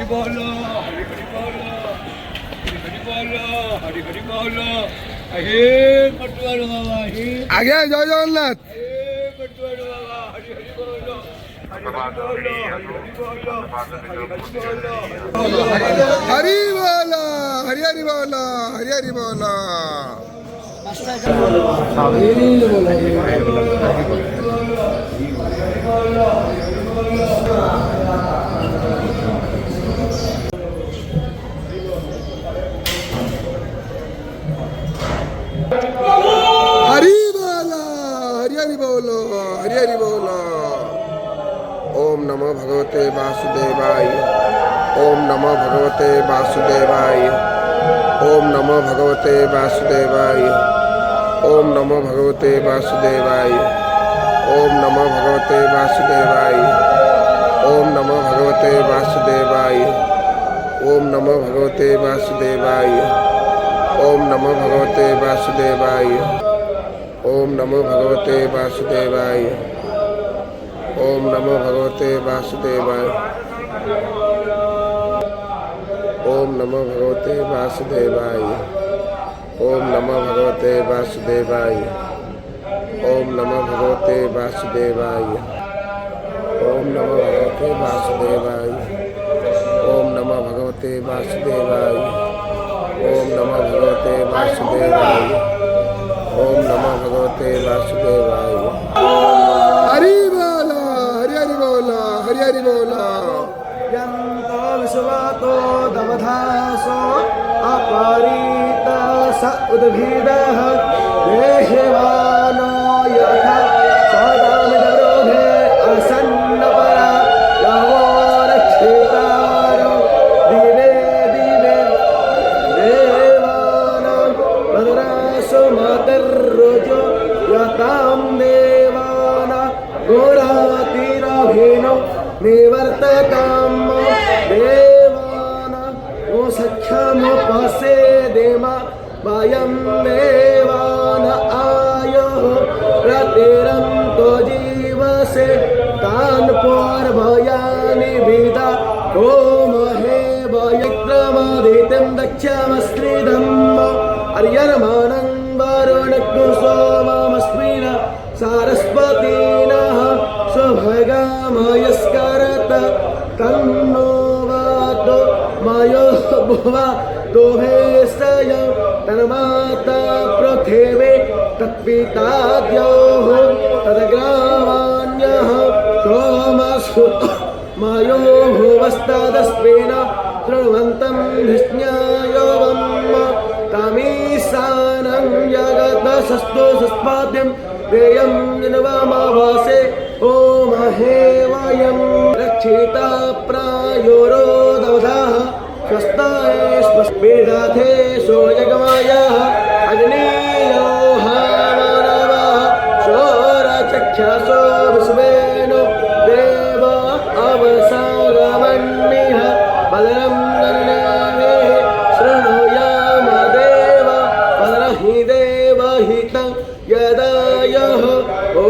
बोलो हरि हरि बोलो हरि बोलो हरि हरि बोलो हे पटवार बाबा हे आगे जय जगन्नाथ हे पटवार बाबा हरि हरि बोलो हरि हरि बोलो हरि हरि बोलो हरि हरि बोलो हरि बोलो हरि हरि बोलो हरि हरि बोलो हरि बोलो हरि हरि बोलो। ओम नमो भगवते वासुदेवाय ओम नमो भगवते वासुदेवाय ओम नमो भगवते वासुदेवाय ओम नमो भगवते वासुदेवाय ओम नमो भगवते वासुदेवाय ओम नमो भगवते वासुदेवाय ओम नमो भगवते वासुदेवाय ओम नमो भगवते वासुदेवाय ओम नमो भगवते वासुदेवाय ओम नमो भगवते वासुदेवाय ओम नमो भगवते वासुदेवाय ओम नमो भगवते वासुदेवाय ओम नमो भगवते वासुदेवाय ओम नमो भगवते वासुदेवाय ओम नमो भगवते वासुदेवाय ओम नमो भगवते वासुदेवाय ओम नमो भगवते वासुदेवाय। हरि बोलो हरि हरि बोलो हरि हरि बोलो। यन्तो विश्वातो दमधासो अपरीत स उद्भिदः देहवानो यथा सदामिदरोधे असन्नपरा यवो रक्षितारो दिवे दिवे देवानां भद्रासो मातर्रोजो यतां देवानां घोरातिरभिनो निवर्ततां देवानां वो सख्यमुपसे देमा वयं देवान आयो प्रतिरं तो जीवसे तान् पूर्वयानि विदा ओ महे वयक्रमादित्यं दक्षमस्त्रिधम्म अर्यमानं वरुणग्नु सोममस्मिन सारस्वतीनः स्वभगामयस्करत तन्नो वातो मयो भुवा दोहेशय तन्माता पृथिवे तत्पिताद्योः तद्ग्रामाण्यः सोमसु मयो भुवस्तदस्मिन शृण्वन्तं धिष्ण्यायवम् तमीशानं जगतसस्तु सुस्पाद्यं वेयं निन्वामावासे ओ महे वयं रक्षिता प्रायोरोदवधाः स्वस्ताये स्वस्मेधाथे सोयगमायाः अग्नेयो हामानवः शोरचक्षसो विश्वेनो देव अवसागमन्निः बलरं गणनावे शृणुयाम देव बलहि देवहितं यदायः ओ